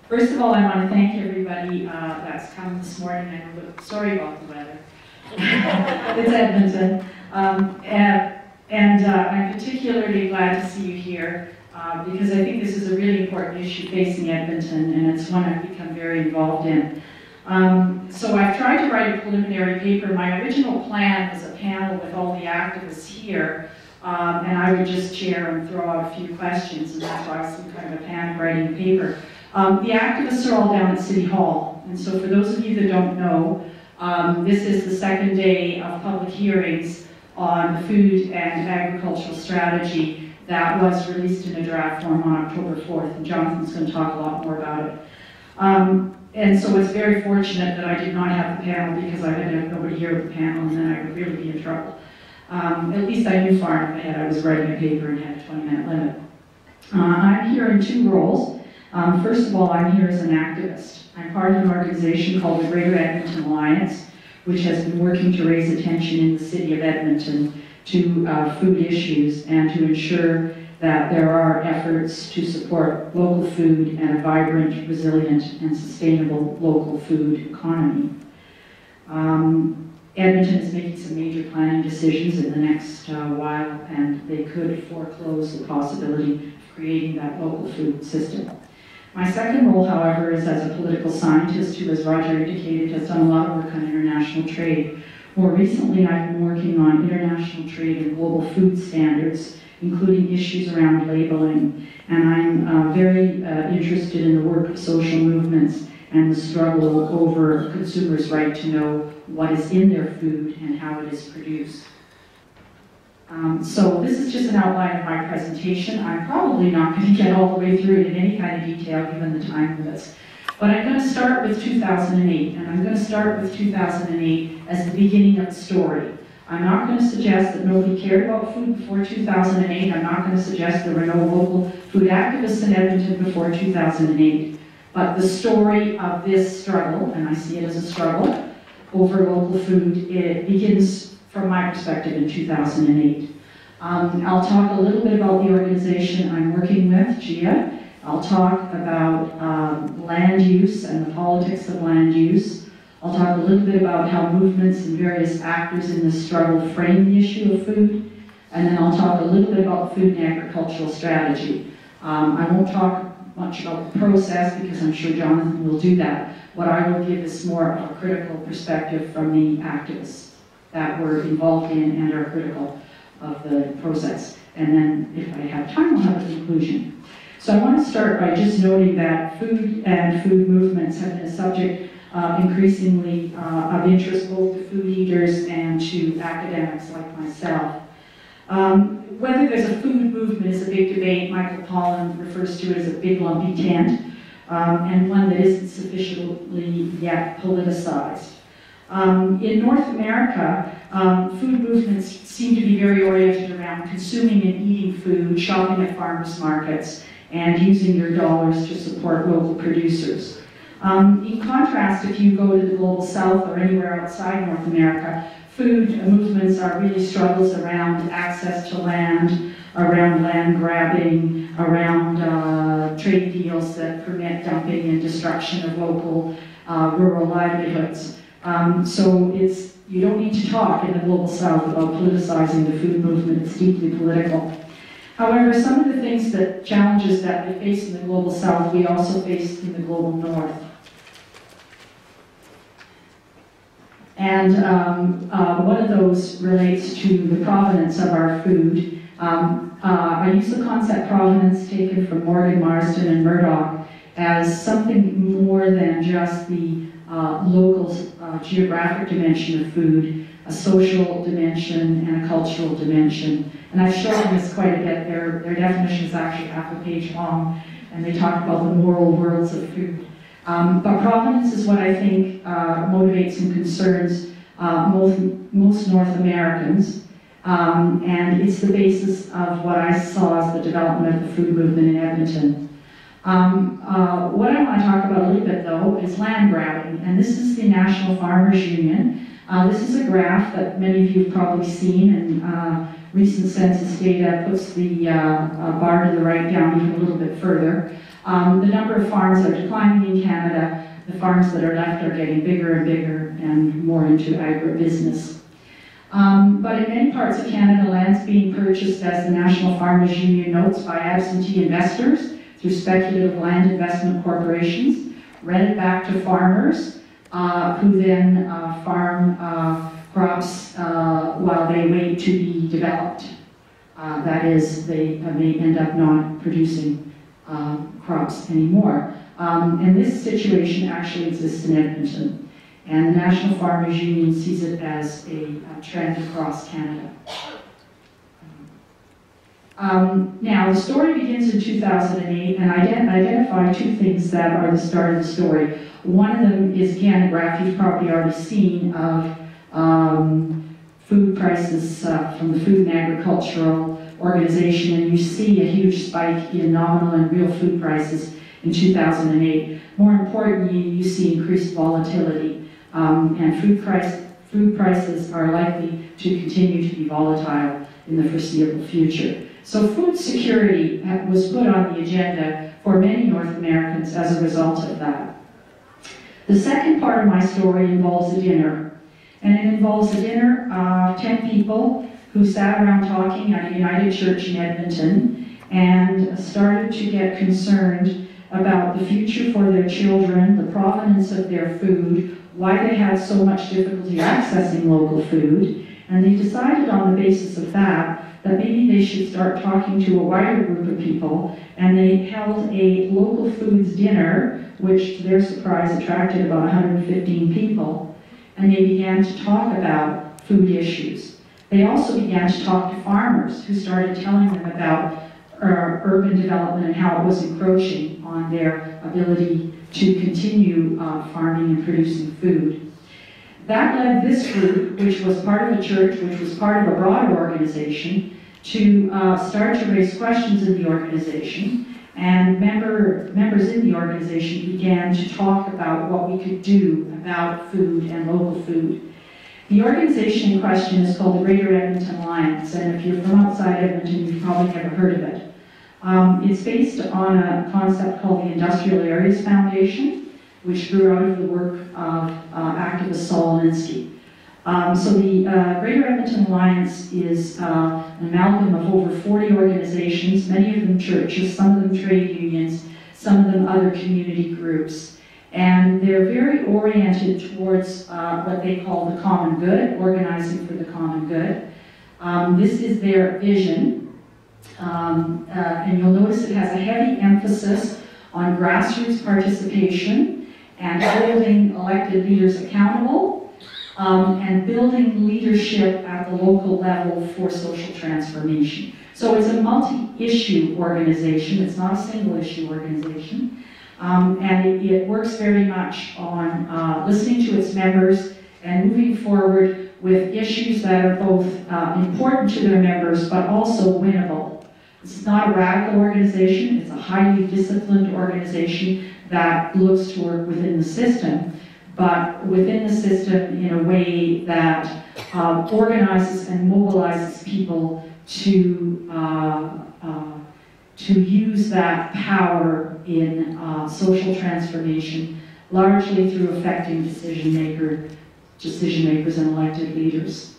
First of all, I want to thank everybody that's come this morning. I'm sorry about the weather. It's Edmonton. I'm particularly glad to see you here because I think this is a really important issue facing Edmonton, and it's one I've become very involved in. So I've tried to write a preliminary paper. My original plan was a panel with all the activists here, and I would just chair and throw out a few questions, and that's why I was some kind of a panic writing a paper. The activists are all down at City Hall, and so for those of you that don't know, this is the second day of public hearings on the food and agricultural strategy that was released in a draft form on October 4th, and Jonathan's going to talk a lot more about it. And so it's very fortunate that I did not have the panel because I had to have nobody here with the panel, and then I would really be in trouble. At least I knew far enough ahead. I was writing a paper and had a 20-minute limit. I'm here in two roles. First of all, I'm here as an activist. I'm part of an organization called the Greater Edmonton Alliance, which has been working to raise attention in the City of Edmonton to food issues and to ensure that there are efforts to support local food and a vibrant, resilient, and sustainable local food economy. Edmonton is making some major planning decisions in the next while, and they could foreclose the possibility of creating that local food system. My second role, however, is as a political scientist who, as Roger indicated, has done a lot of work on international trade. More recently, I've been working on international trade and global food standards, including issues around labeling. And I'm very interested in the work of social movements and the struggle over consumers' right to know what is in their food and how it is produced. So this is just an outline of my presentation. I'm probably not going to get all the way through it in any kind of detail given the time limits. But I'm going to start with 2008, and I'm going to start with 2008 as the beginning of the story. I'm not going to suggest that nobody cared about food before 2008. I'm not going to suggest there were no local food activists in Edmonton before 2008. But the story of this struggle, and I see it as a struggle, over local food, it begins from my perspective in 2008. I'll talk a little bit about the organization I'm working with, GIA. I'll talk about land use and the politics of land use. I'll talk a little bit about how movements and various actors in this struggle frame the issue of food. And then I'll talk a little bit about food and agricultural strategy. I won't talk much about the process because I'm sure Jonathan will do that. What I will give is more of a critical perspective from the activists that were involved in and are critical of the process. And then, if I have time, I'll have a conclusion. So I want to start by just noting that food and food movements have been a subject increasingly of interest both to food eaters and to academics like myself. Whether there's a food movement is a big debate. Michael Pollan refers to it as a big lumpy tent, and one that isn't sufficiently yet politicized. In North America, food movements seem to be very oriented around consuming and eating food, shopping at farmers markets, and using your dollars to support local producers. In contrast, if you go to the global south or anywhere outside North America, food movements are really struggles around access to land, around land grabbing, around trade deals that permit dumping and destruction of local rural livelihoods. So you don't need to talk in the global south about politicizing the food movement. It's deeply political. However, some of the challenges that they face in the global south, we also face in the global north. And one of those relates to the provenance of our food. I use the concept provenance taken from Morgan, Marsden, and Murdoch as something more than just the local geographic dimension of food, a social dimension, and a cultural dimension. And I've shown this quite a bit. Their definition is actually half a page long, and they talk about the moral worlds of food. But provenance is what I think motivates and concerns most North Americans, and it's the basis of what I saw as the development of the food movement in Edmonton. What I want to talk about a little bit, though, is land grabbing, and this is the National Farmers Union. This is a graph that many of you have probably seen, and recent census data puts the bar to the right down even a little bit further. The number of farms are declining in Canada. The farms that are left are getting bigger and bigger and more into agribusiness. But in many parts of Canada, land's being purchased, as the National Farmers Union notes, by absentee investors through speculative land investment corporations, rented back to farmers who then farm crops while they wait to be developed. That is, they may end up not producing crops anymore. And this situation actually exists in Edmonton. And the National Farmers Union sees it as a trend across Canada. Now, the story begins in 2008, and I identify two things that are the start of the story. One of them is, again, a graph you've probably already seen of food prices from the Food and Agricultural Organization, and you see a huge spike in nominal and real food prices in 2008. More importantly, you see increased volatility. And food prices are likely to continue to be volatile in the foreseeable future. So food security was put on the agenda for many North Americans as a result of that. The second part of my story involves a dinner. And it involves a dinner of 10 people who sat around talking at a United Church in Edmonton and started to get concerned about the future for their children, the provenance of their food, why they had so much difficulty accessing local food, and they decided on the basis of that maybe they should start talking to a wider group of people, and they held a local foods dinner, which to their surprise attracted about 115 people, and they began to talk about food issues. They also began to talk to farmers who started telling them about urban development and how it was encroaching on their ability to continue farming and producing food. That led this group, which was part of a church, which was part of a broader organization, to start to raise questions in the organization, and members in the organization began to talk about what we could do about food and local food. The organization in question is called the Greater Edmonton Alliance, and if you're from outside Edmonton, you've probably never heard of it. It's based on a concept called the Industrial Areas Foundation, which grew out of the work of activist Saul Alinsky. So the Greater Edmonton Alliance is an amalgam of over 40 organizations, many of them churches, some of them trade unions, some of them other community groups. And they're very oriented towards what they call the common good, organizing for the common good. This is their vision. And you'll notice it has a heavy emphasis on grassroots participation and holding elected leaders accountable and building leadership at the local level for social transformation. So it's a multi-issue organization. It's not a single-issue organization. And it works very much on listening to its members and moving forward with issues that are both important to their members but also winnable. This is not a radical organization. It's a highly disciplined organization that looks to work within the system, but within the system in a way that organizes and mobilizes people to use that power in social transformation, largely through affecting decision makers and elected leaders.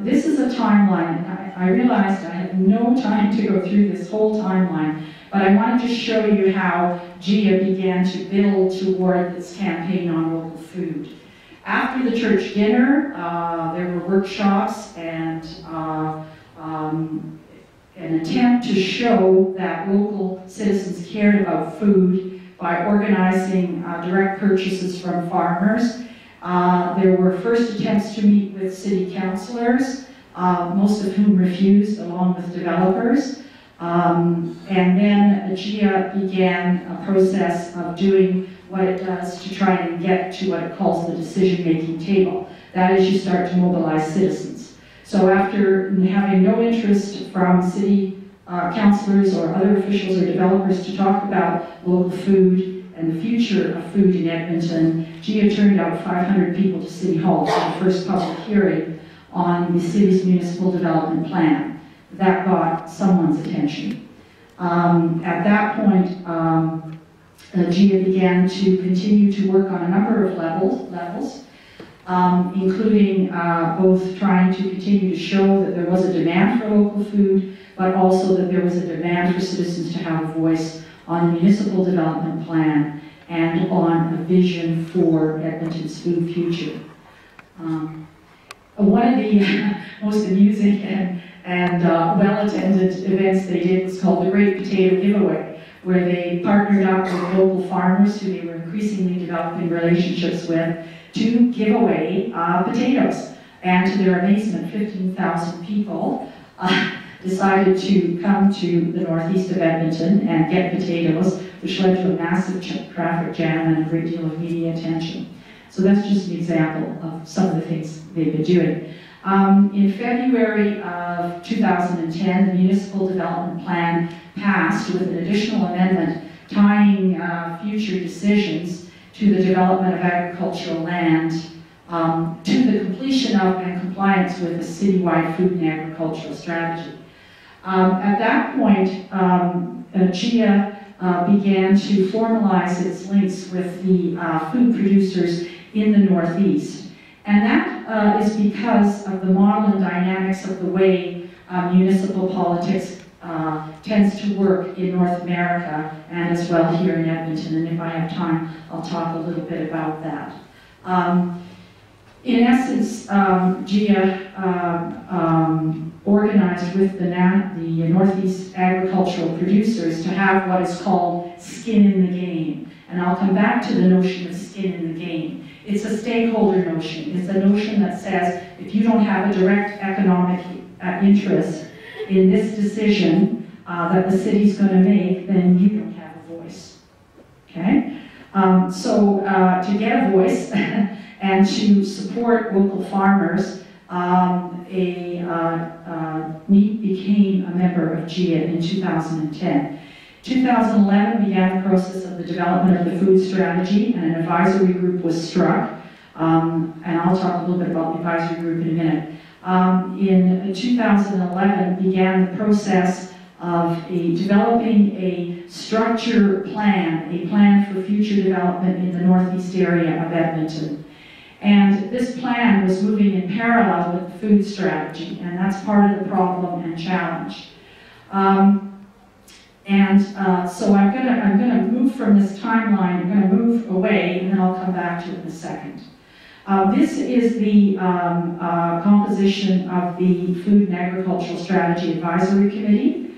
This is a timeline. I realized I had no time to go through this whole timeline, but I wanted to show you how GIA began to build toward this campaign on local food. After the church dinner, there were workshops and an attempt to show that local citizens cared about food by organizing direct purchases from farmers. There were first attempts to meet with city councillors, most of whom refused, along with developers. And then GIA began a process of doing what it does to try and get to what it calls the decision-making table. That is, you start to mobilize citizens. So after having no interest from city councillors or other officials or developers to talk about local food and the future of food in Edmonton, GIA turned out 500 people to City Hall for the first public hearing on the city's municipal development plan. That got someone's attention. At that point, GIA began to continue to work on a number of levels, including both trying to continue to show that there was a demand for local food, but also that there was a demand for citizens to have a voice on the municipal development plan and on a vision for Edmonton's food future. One of the most amusing and well-attended events they did was called the Great Potato Giveaway, where they partnered up with local farmers who they were increasingly developing relationships with to give away potatoes. And to their amazement, 15,000 people decided to come to the northeast of Edmonton and get potatoes, which led to a massive traffic jam and a great deal of media attention. So that's just an example of some of the things they've been doing. In February of 2010, the Municipal Development Plan passed with an additional amendment tying future decisions to the development of agricultural land to the completion of and compliance with the citywide food and agricultural strategy. At that point, GIA began to formalize its links with the food producers in the Northeast. And that is because of the model and dynamics of the way municipal politics tends to work in North America and as well here in Edmonton. And if I have time, I'll talk a little bit about that. In essence, GIA organized with the Northeast agricultural producers to have what is called skin in the game. And I'll come back to the notion of skin in the game. It's a stakeholder notion. It's a notion that says if you don't have a direct economic interest in this decision that the city's going to make, then you don't have a voice. Okay? So to get a voice and to support local farmers, Meat became a member of GIA in 2010. 2011 began the process of the development of the food strategy, and an advisory group was struck. And I'll talk a little bit about the advisory group in a minute. In 2011 began the process of developing a structure plan, a plan for future development in the northeast area of Edmonton. And this plan was moving in parallel with the food strategy, and that's part of the problem and challenge. So I'm gonna move from this timeline. I'm gonna move away, and then I'll come back to it in a second. This is the composition of the Food and Agricultural Strategy Advisory Committee,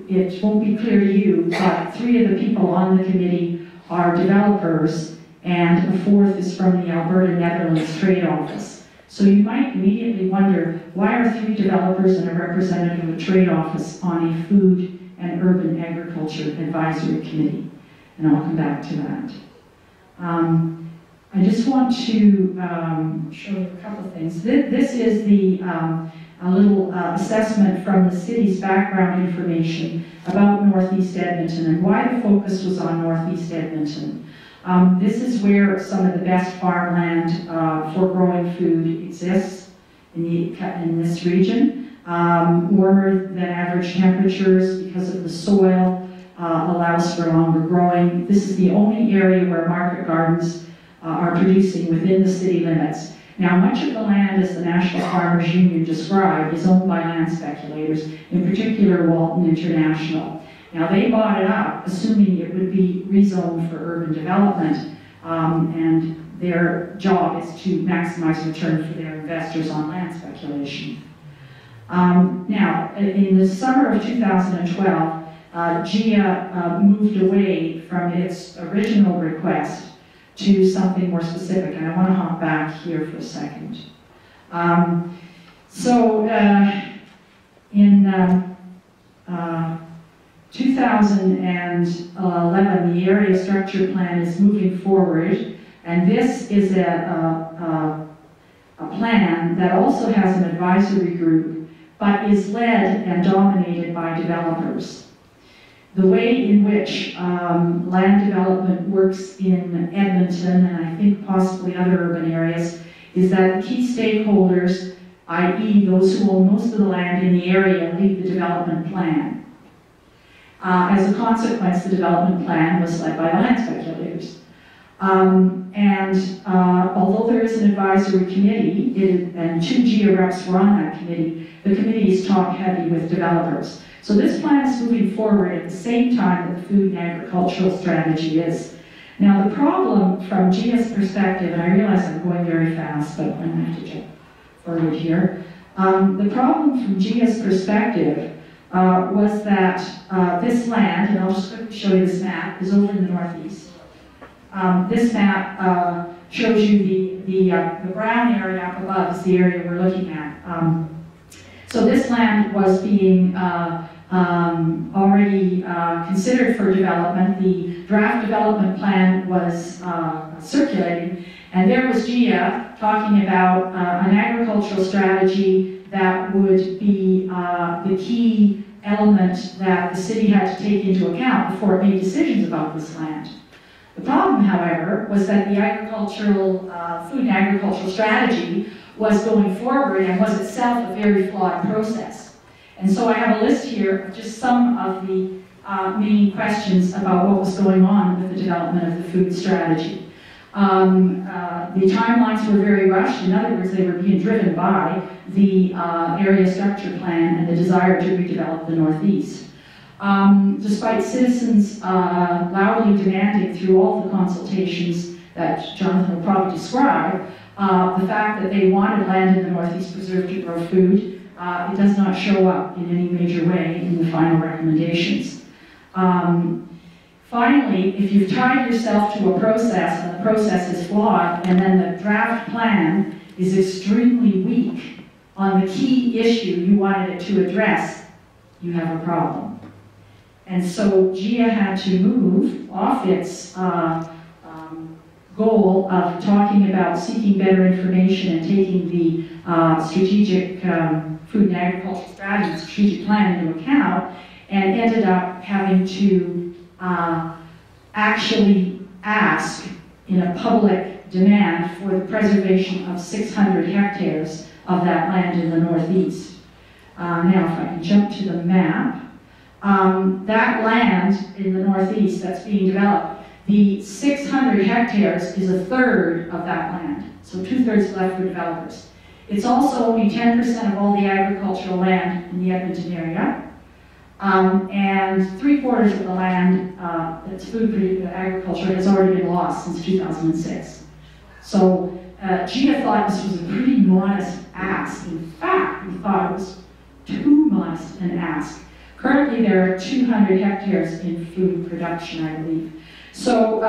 it won't be clear to you, but 3 of the people on the committee are developers, and the 4th is from the Alberta Netherlands Trade Office. So you might immediately wonder, why are 3 developers and a representative of a trade office on a food and urban agriculture advisory committee? And I'll come back to that. I just want to show you a couple of things. This is a little assessment from the city's background information about Northeast Edmonton and why the focus was on Northeast Edmonton. This is where some of the best farmland for growing food exists in this region. Warmer than average temperatures because of the soil allows for longer growing. This is the only area where market gardens are producing within the city limits. Now, much of the land, as the National Farmers Union described, is owned by land speculators, in particular Walton International. Now, they bought it up, assuming it would be rezoned for urban development, and their job is to maximize return for their investors on land speculation. Now, in the summer of 2012, GIA moved away from its original request to something more specific, and I want to hop back here for a second. In 2011, the area structure plan is moving forward, and this is a plan that also has an advisory group, but is led and dominated by developers. The way in which land development works in Edmonton, and I think possibly other urban areas, is that key stakeholders i.e. those who own most of the land in the area lead the development plan. As a consequence, the development plan was led by the land speculators. Although there is an advisory committee, and 2 GIA reps were on that committee, the committee is top heavy with developers. So this plan is moving forward at the same time that the food and agricultural strategy is. Now the problem from GIA's perspective, and I realize I'm going very fast, but I'm going to have to jump forward here. The problem from GIA's perspective was that this land, and I'll just quickly show you this map, is over in the northeast. This map shows you the brown area up above is the area we're looking at. So this land was being already considered for development. The draft development plan was circulating, and there was GIA talking about an agricultural strategy that would be the key element that the city had to take into account before it made decisions about this land. The problem, however, was that the agricultural, food and agricultural strategy was going forward and was itself a very flawed process. And so I have a list here of just some of the main questions about what was going on with the development of the food strategy. The timelines were very rushed. In other words, they were being driven by the area structure plan and the desire to redevelop the Northeast. Despite citizens loudly demanding through all the consultations that Jonathan will probably describe, the fact that they wanted land in the Northeast preserved to grow food, it does not show up in any major way in the final recommendations. Finally, if you've tied yourself to a process and the process is flawed, and then the draft plan is extremely weak on the key issue you wanted it to address, you have a problem. And so GIA had to move off its goal of talking about seeking better information and taking the strategic food and agricultural strategy, strategic plan into account, and ended up having to actually ask in a public demand for the preservation of 600 hectares of that land in the Northeast. Now, if I can jump to the map, that land in the Northeast that's being developed, the 600 hectares is a third of that land, so 2/3 left for developers. It's also only 10% of all the agricultural land in the Edmonton area, and 3/4 of the land that's food agriculture has already been lost since 2006. So GIA thought this was a pretty modest ask. In fact, we thought it was too modest an ask. Currently, there are 200 hectares in food production, I believe. So,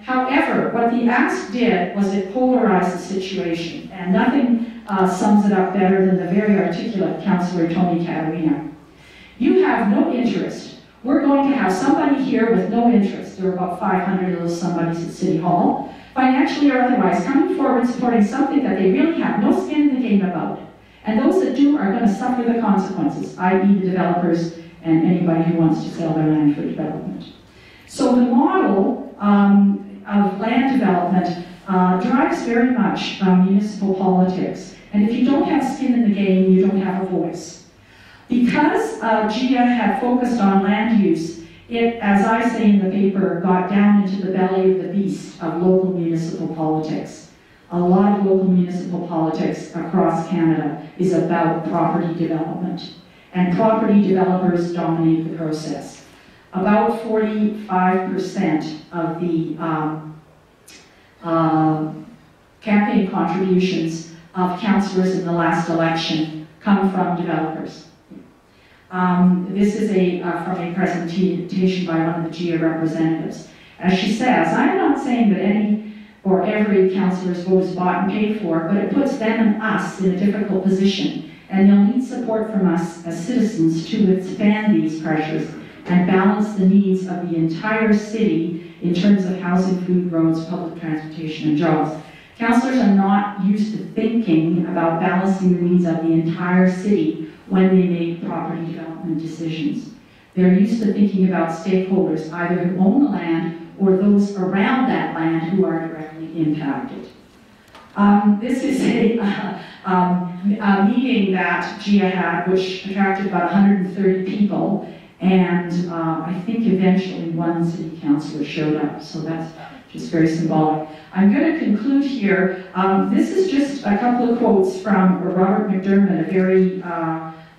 however, what the ask did was it polarized the situation, and nothing sums it up better than the very articulate Councillor Tony Catarina. You have no interest. We're going to have somebody here with no interest. There are about 500 of those somebodies at City Hall, financially or otherwise, coming forward supporting something that they really have no skin in the game about. And those that do are going to suffer the consequences, i.e. the developers and anybody who wants to sell their land for development. So the model of land development drives very much municipal politics. And if you don't have skin in the game, you don't have a voice. Because GIA had focused on land use, it, as I say in the paper, got down into the belly of the beast of local municipal politics. A lot of local municipal politics across Canada is about property development. And property developers dominate the process. About 45% of the campaign contributions of councillors in the last election come from developers. This is from a presentation by one of the GIA representatives. As she says, I'm not saying that any or every councillor's vote is bought and paid for, but it puts them and us in a difficult position, and they'll need support from us as citizens to withstand these pressures and balance the needs of the entire city in terms of housing, food, roads, public transportation, and jobs. Councillors are not used to thinking about balancing the needs of the entire city when they make property development decisions. They're used to thinking about stakeholders, either who own the land or those around that land who are directly impacted. This is a meeting that GIA had, which attracted about 130 people, and I think eventually one city councillor showed up, so that's just very symbolic. I'm going to conclude here. This is just a couple of quotes from Robert McDermott,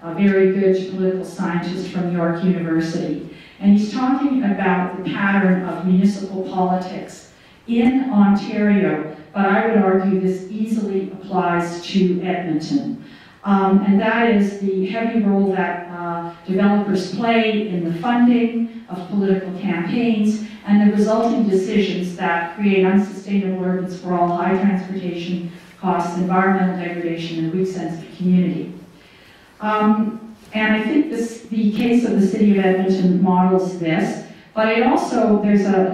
a very good political scientist from York University. And he's talking about the pattern of municipal politics in Ontario, but I would argue this easily applies to Edmonton. And that is the heavy role that developers play in the funding of political campaigns and the resulting decisions that create unsustainable urban sprawl, high transportation costs, environmental degradation, and a weak sense of community. And I think the case of the City of Edmonton models this, but it also, there's a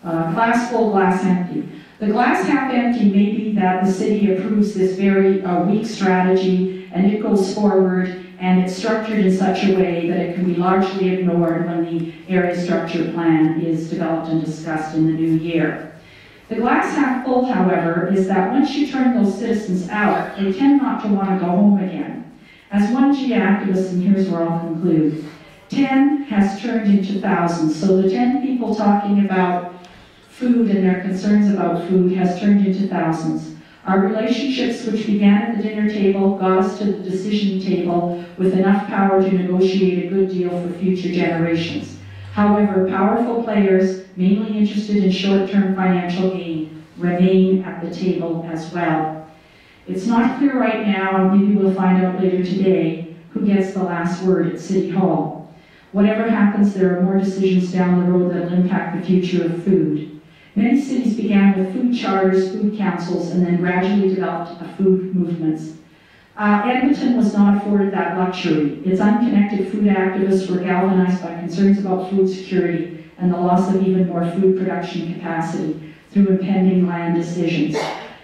glass full, glass empty. The glass half empty may be that the city approves this very weak strategy and it goes forward and it's structured in such a way that it can be largely ignored when the area structure plan is developed and discussed in the new year. The glass half full, however, is that once you turn those citizens out, they tend not to want to go home again. As one G activist, and here's where I'll conclude, 10 has turned into thousands. So the 10 people talking about food and their concerns about food has turned into thousands. Our relationships, which began at the dinner table, got us to the decision table with enough power to negotiate a good deal for future generations. However, powerful players, mainly interested in short-term financial gain, remain at the table as well. It's not clear right now, and maybe we'll find out later today, who gets the last word at City Hall. Whatever happens, there are more decisions down the road that will impact the future of food. Many cities began with food charters, food councils, and then gradually developed food movements. Edmonton was not afforded that luxury. Its unconnected food activists were galvanized by concerns about food security and the loss of even more food production capacity through impending land decisions.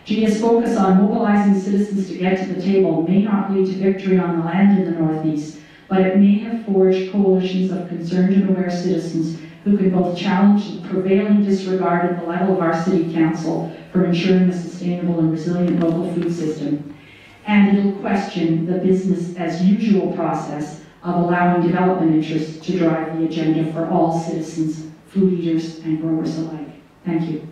GIA's focus on mobilizing citizens to get to the table may not lead to victory on the land in the Northeast, but it may have forged coalitions of concerned and aware citizens who can both challenge the prevailing disregard at the level of our City Council for ensuring a sustainable and resilient local food system, and it'll question the business as usual process of allowing development interests to drive the agenda for all citizens, food eaters and growers alike. Thank you.